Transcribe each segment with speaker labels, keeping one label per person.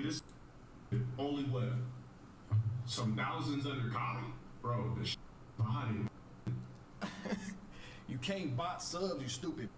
Speaker 1: this only what? Some thousands under Kai? Bro, this body.
Speaker 2: You can't bot subs, you stupid.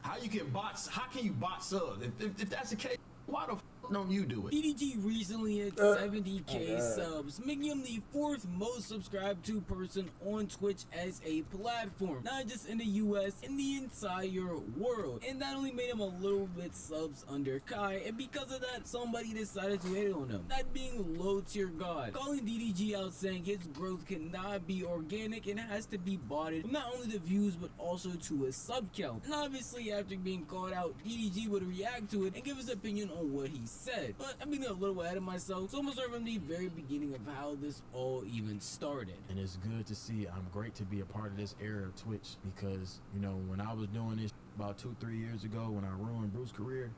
Speaker 2: How can you bot subs? If that's the case, why the f don't you do it?
Speaker 3: DDG recently hit 70k subs, making him the 4th most subscribed to person on Twitch as a platform, not just in the US, in the entire world. And that only made him a little bit subs under Kai, and because of that, somebody decided to hate on him, that being low tier god, calling DDG out, saying his growth cannot be organic and has to be botted from not only the views but also to his sub count. And obviously after being called out, DDG would react to it and give his opinion on what he said. But I'm being a little ahead of myself, so I'm gonna start from the very beginning of how this all even started.
Speaker 2: And it's good to see. I'm great to be a part of this era of Twitch, because you know, when I was doing this about 2-3 years ago, when I ruined Bruce's career,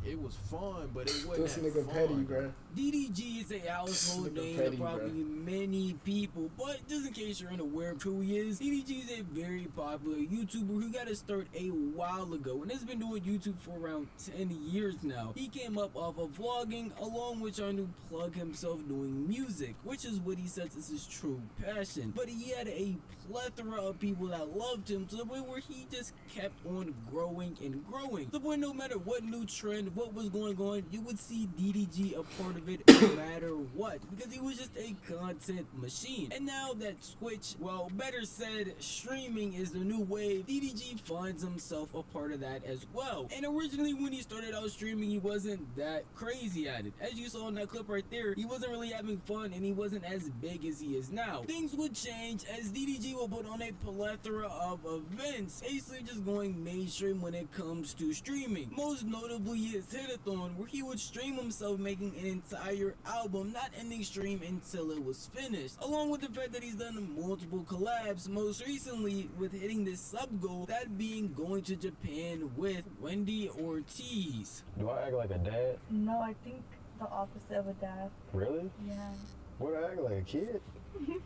Speaker 2: it was fun, but it wasn't
Speaker 4: this nigga
Speaker 2: fun.
Speaker 4: petty, bro.
Speaker 3: DDG is a household name to probably many people, but just in case you're unaware of who he is, DDG is a very popular YouTuber who got to start a while ago and has been doing YouTube for around 10 years now. He came up off of vlogging, along with trying to plug himself doing music, which is what he says is his true passion. But he had a plethora of people that loved him to the point where he just kept on growing and growing. To the point no matter what new trend, what was going on, you would see DDG a part of it no matter what, because he was just a content machine. And now that Twitch, well, better said, streaming is the new wave, DDG finds himself a part of that as well. And originally when he started out streaming, he wasn't that crazy at it. As you saw in that clip right there, he wasn't really having fun and he wasn't as big as he is now. Things would change as DDG will put on a plethora of events, basically just going mainstream when it comes to streaming. Most notably his hit-a-thon, where he would stream himself making an entire album, not ending stream until it was finished, along with the fact that he's done multiple collabs, most recently with hitting this sub goal, that being going to Japan with Wendy Ortiz.
Speaker 5: Do I act like a dad?
Speaker 6: No, I think the opposite of a dad.
Speaker 5: Really?
Speaker 6: Yeah.
Speaker 5: What, I act like a kid?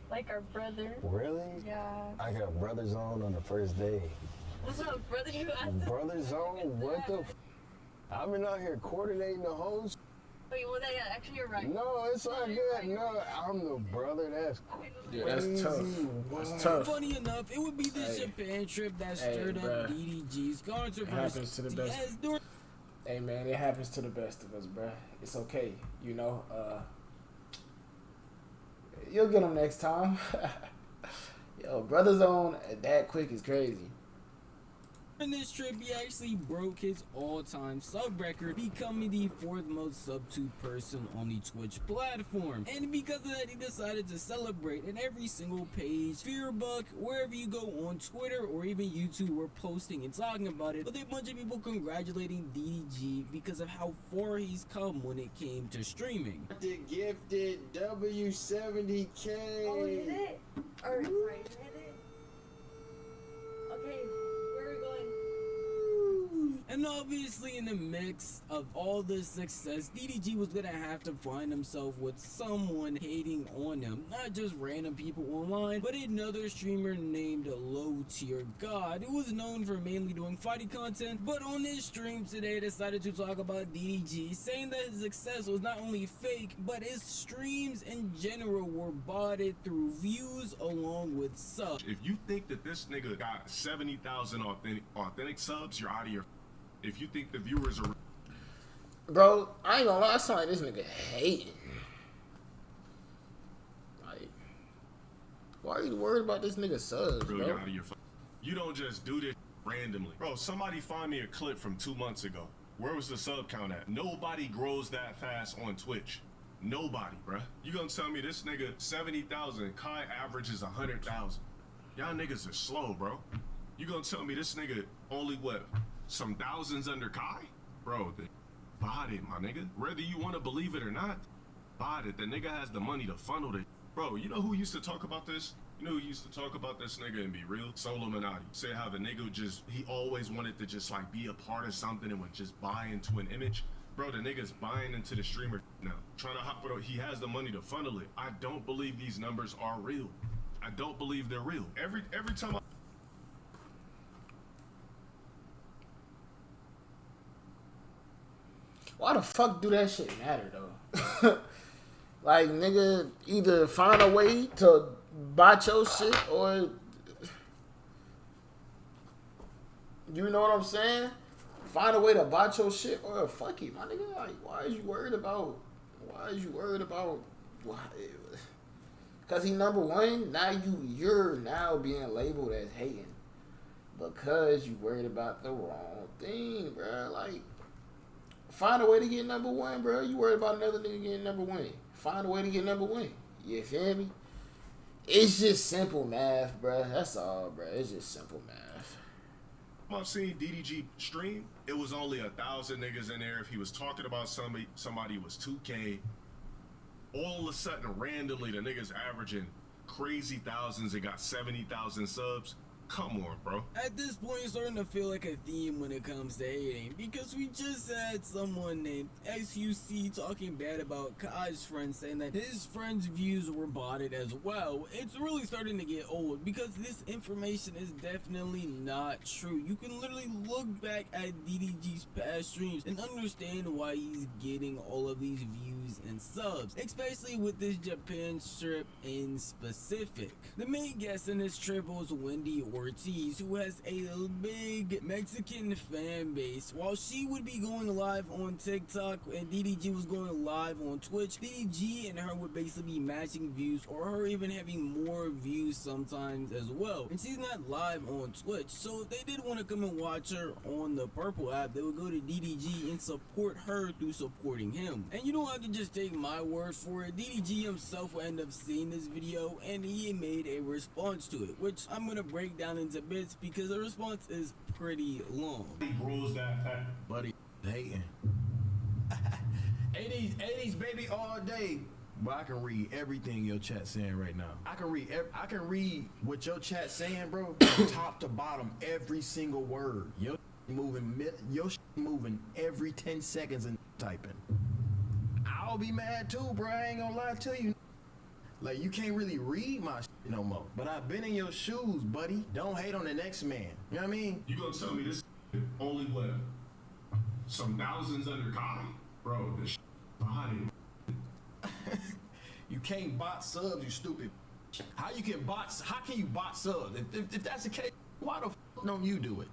Speaker 6: Like our brother.
Speaker 5: Really?
Speaker 6: Yeah.
Speaker 5: I got brother zone on the first day.
Speaker 6: What's up, brother? You asked
Speaker 5: Brother zone? What the f? I've been out here coordinating the whole s.
Speaker 6: Wait, well, actually, you're right.
Speaker 5: No, it's all good. No, I'm the brother. That's
Speaker 4: Yeah, that's tough. That's
Speaker 5: Wow.
Speaker 4: tough.
Speaker 3: Funny enough, it would be this Japan trip that stirred up DDG's controversy.
Speaker 4: Happens to the best. Hey man, it happens to the best of us, bruh. It's okay, you know. You'll get them next time. Yo, Brother Zone that quick is crazy.
Speaker 3: In this trip, he actually broke his all-time sub record, becoming the 4th most sub to person on the Twitch platform. And because of that, he decided to celebrate, and every single page, Fearbuck, wherever you go on Twitter or even YouTube, were posting and talking about it, with a bunch of people congratulating DDG because of how far he's come when it came to streaming.
Speaker 7: The gifted W70K.
Speaker 6: Oh, you did it? Or, sorry, you hit it? Okay.
Speaker 3: And obviously in the mix of all this success, DDG was gonna have to find himself with someone hating on him. Not just random people online, but another streamer named Low Tier God, who was known for mainly doing fighting content, but on this stream today decided to talk about DDG, saying that his success was not only fake, but his streams in general were botted through views along with subs.
Speaker 1: If you think that this nigga got 70,000 authentic subs, you're out of your. If you think the viewers are...
Speaker 4: Bro, I ain't gonna lie, I sound like this nigga hating. Like, why are you worried about this nigga subs,
Speaker 1: really
Speaker 4: bro?
Speaker 1: out of your... You don't just do this randomly. Bro, somebody find me a clip from 2 months ago. Where was the sub count at? Nobody grows that fast on Twitch. Nobody, bruh. You gonna tell me this nigga 70,000, Kai averages 100,000. Y'all niggas are slow, bro. You gonna tell me this nigga only what? Some thousands under Kai? Bro, bought it, my nigga. Whether you want to believe it or not, bought it. The nigga has the money to funnel it. Bro, you know who used to talk about this? You know who used to talk about this nigga and be real? Solo Minotti. Say how the nigga he always wanted to just like be a part of something and would just buy into an image. Bro, the nigga's buying into the streamer now. Trying to hop it up. He has the money to funnel it. I don't believe these numbers are real. I don't believe they're real. Every time
Speaker 4: Why the fuck do that shit matter though? Like, nigga, either find a way to bot your shit or, you know what I'm saying? Find a way to bot your shit or fuck it, my nigga. Like, why is you worried about why? Cause he number one, now you're now being labeled as hating because you worried about the wrong thing, bro. Like, find a way to get number one, bro. You worried about another nigga getting number one. Find a way to get number one. You feel me? It's just simple math, bro. That's all, bro. It's just simple math.
Speaker 1: I've seen DDG stream. It was only 1,000 niggas in there. If he was talking about somebody was 2K. All of a sudden, randomly, the niggas averaging crazy thousands. They got 70,000 subs. Come on, bro.
Speaker 3: At this point, it's starting to feel like a theme when it comes to hating, because we just had someone named SUC talking bad about Kai's friend, saying that his friend's views were botted as well. It's really starting to get old, because this information is definitely not true. You can literally look back at DDG's past streams and understand why he's getting all of these views and subs, especially with this Japan trip in specific. The main guest in this trip was Wendy Ortiz, who has a big Mexican fan base. While she would be going live on TikTok and DDG was going live on Twitch, DDG and her would basically be matching views, or her even having more views sometimes as well. And she's not live on Twitch, so if they did want to come and watch her on the Purple app, they would go to DDG and support her through supporting him. And you don't have to just take my word for it. DDG himself will end up seeing this video, and he made a response to it, which I'm gonna break down into bits because the response is pretty long.
Speaker 1: He grows that fat.
Speaker 2: Buddy, hating. 80s baby all day. But I can read everything your chat's saying right now. I can read what your chat's saying, bro. Top to bottom, every single word. Your moving every 10 seconds and typing. I'll be mad too, bro. I ain't gonna lie to you. Like, you can't really read my shit no more. But I've been in your shoes, buddy. Don't hate on the next man. You know what I mean?
Speaker 1: You gonna tell me this only what? Some thousands under Kai? Bro, this body.
Speaker 2: You can't bot subs, you stupid. How can you bot subs? If that's the case, why the fuck don't you do it?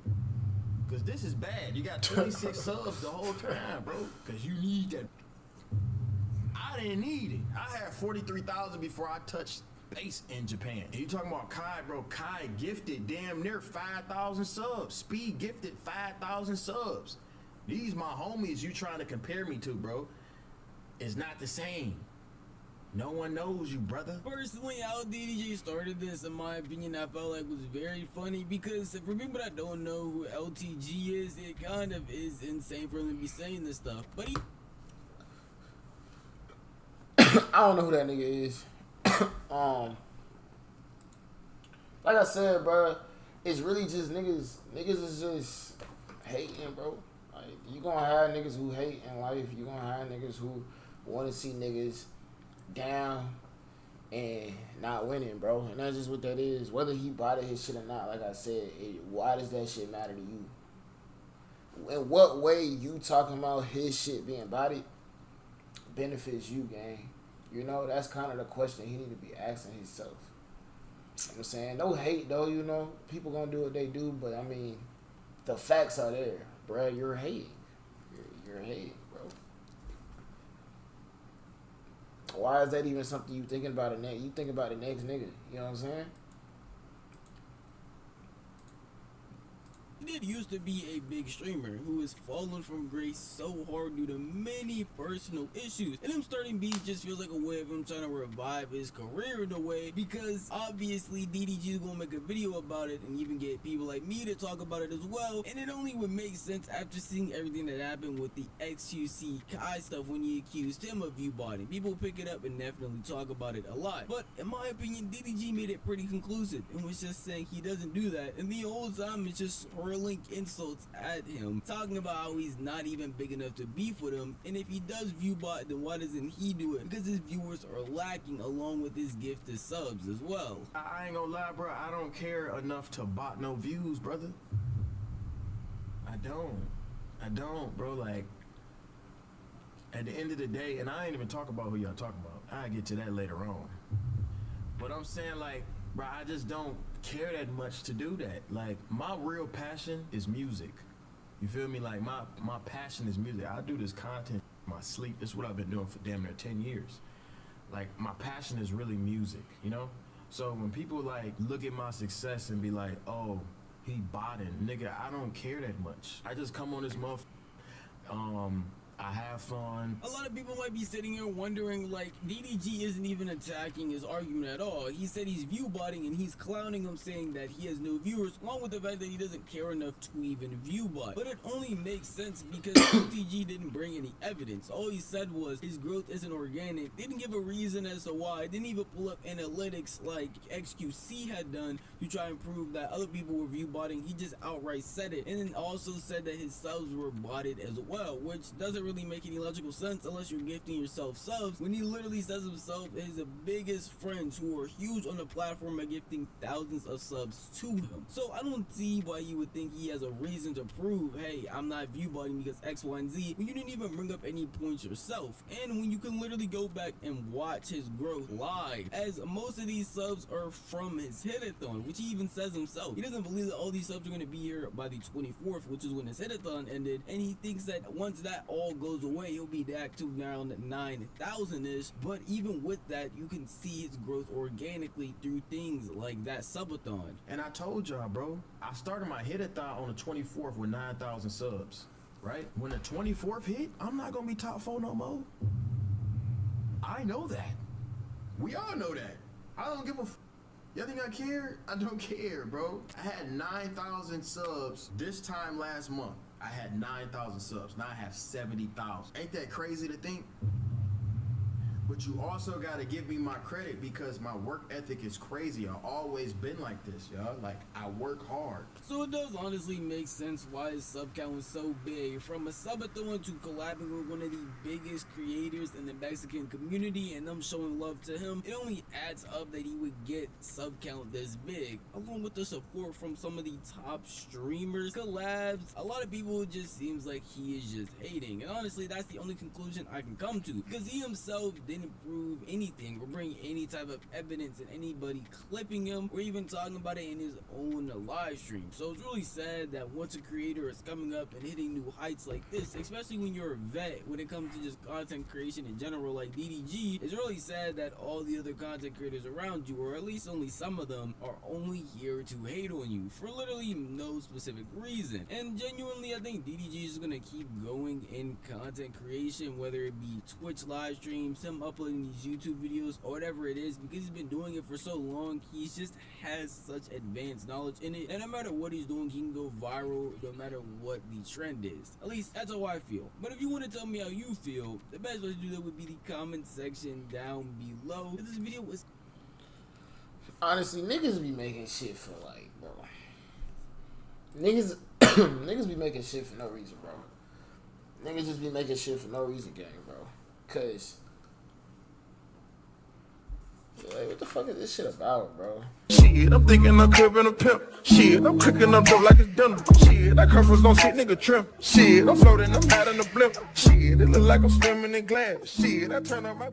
Speaker 2: Because this is bad. You got 26 subs the whole time, bro. Because you need that. I didn't need it. I had 43,000 before I touched base in Japan. And you talking about Kai, bro. Kai gifted damn near 5,000 subs. Speed gifted 5,000 subs. These my homies you trying to compare me to, bro. It's not the same. No one knows you, brother.
Speaker 3: Personally, how DDG started this, in my opinion, I felt like was very funny, because for people that don't know who LTG is, it kind of is insane for him to be saying this stuff. But he
Speaker 4: I don't know who that nigga is. Like I said, bro, it's really just niggas. Niggas is just hating, bro. Like, you gonna have niggas who hate in life. You gonna have niggas who want to see niggas down and not winning, bro. And that's just what that is. Whether he bought his shit or not, like I said, why does that shit matter to you? In what way you talking about his shit being bodied benefits you, gang? You know, that's kind of the question he need to be asking himself. I'm saying, no hate though, you know. People gonna do what they do, but I mean, the facts are there, bro. You're hating. You're hating, bro. Why is that even something you thinking about? You think about the next nigga. You know what I'm saying?
Speaker 3: did used to be a big streamer who has fallen from grace so hard due to many personal issues, and him starting beef just feels like a way of him trying to revive his career in a way, because obviously DDG is gonna make a video about it and even get people like me to talk about it as well, and it only would make sense after seeing everything that happened with the XQC Kai stuff when he accused him of viewbotting. People pick it up and definitely talk about it a lot, but in my opinion DDG made it pretty conclusive and was just saying he doesn't do that, and the whole time it's just hurling insults at him, talking about how he's not even big enough to beef with him, and if he does viewbot, then why doesn't he do it? Because his viewers are lacking, along with his gifted subs as well.
Speaker 2: I ain't gonna lie, bro, I don't care enough to bot no views, brother. I don't, bro. Like, At the end of the day, and I ain't even talk about who y'all talking about. I'll get to that later on. But I'm saying, like, bro, I just don't care that much to do that. Like, my real passion is music. You feel me? Like, my passion is music. I do this content in my sleep. This is what I've been doing for damn near 10 years. Like, my passion is really music, you know? So when people, like, look at my success and be like, oh, he botting, nigga, I don't care that much. I just come on this motherfucker, I have fun.
Speaker 3: A lot of people might be sitting here wondering, like, DDG isn't even attacking his argument at all. He said he's view botting and he's clowning him, saying that he has no viewers, along with the fact that he doesn't care enough to even view bot. But it only makes sense because DDG didn't bring any evidence. All he said was his growth isn't organic. Didn't give a reason as to why. Didn't even pull up analytics like XQC had done to try and prove that other people were view botting. He just outright said it, and then also said that his subs were botted as well, which doesn't really make any logical sense unless you're gifting yourself subs, when he literally says himself his biggest friends who are huge on the platform are gifting thousands of subs to him. So I don't see why you would think he has a reason to prove, hey, I'm not view botting because X, Y, and Z, when you didn't even bring up any points yourself, and when you can literally go back and watch his growth live, as most of these subs are from his hit-a-thon, which he even says himself. He doesn't believe that all these subs are going to be here by the 24th, which is when his hit-a-thon ended, and he thinks that once that all goes away, he'll be back to around 9,000-ish. But even with that, you can see his growth organically through things like that subathon.
Speaker 2: And I told y'all, bro, I started my hit-a-thon on the 24th with 9,000 subs, right? When the 24th hit, I'm not gonna be top 4 no more. I know that. We all know that. I don't give a f. Y'all think I care? I don't care, bro. I had 9,000 subs this time last month. I had 9,000 subs. Now I have 70,000. Ain't that crazy to think? But you also gotta give me my credit because my work ethic is crazy. I've always been like this, y'all. Like, I work hard.
Speaker 3: So it does honestly make sense why his sub count was so big. From a subathon to collabing with one of the biggest creators in the Mexican community and them showing love to him, it only adds up that he would get sub count this big. Along with the support from some of the top streamers, collabs, a lot of people, it just seems like he is just hating. And honestly, that's the only conclusion I can come to, because he himself didn't prove anything or bring any type of evidence in anybody clipping him or even talking about it in his own live stream. So it's really sad that once a creator is coming up and hitting new heights like this, especially when you're a vet when it comes to just content creation in general like DDG, it's really sad that all the other content creators around you, or at least only some of them, are only here to hate on you for literally no specific reason. And genuinely, I think DDG is gonna keep going in content creation, whether it be Twitch live streams, him uploading these YouTube videos, or whatever it is, because he's been doing it for so long. He just has such advanced knowledge in it, and no matter what he's doing, he can go viral no matter what the trend is. At least that's how I feel. But if you want to tell me how you feel, the best way to do that would be the comment section down below. This video was
Speaker 4: honestly, niggas be making shit for like, bro. Niggas be making shit for no reason, bro. Niggas just be making shit for no reason, gang, bro. Cause like, what the fuck is this shit about, bro?
Speaker 8: Shit, I'm thinking I'm cribbing a pimp. Shit, I'm cooking up dope like it's dinner. Shit, that conference gon' sit nigga trim. Shit, I'm floating, I'm out in the blimp. Shit, it look like I'm swimming in glass. Shit, I turn on my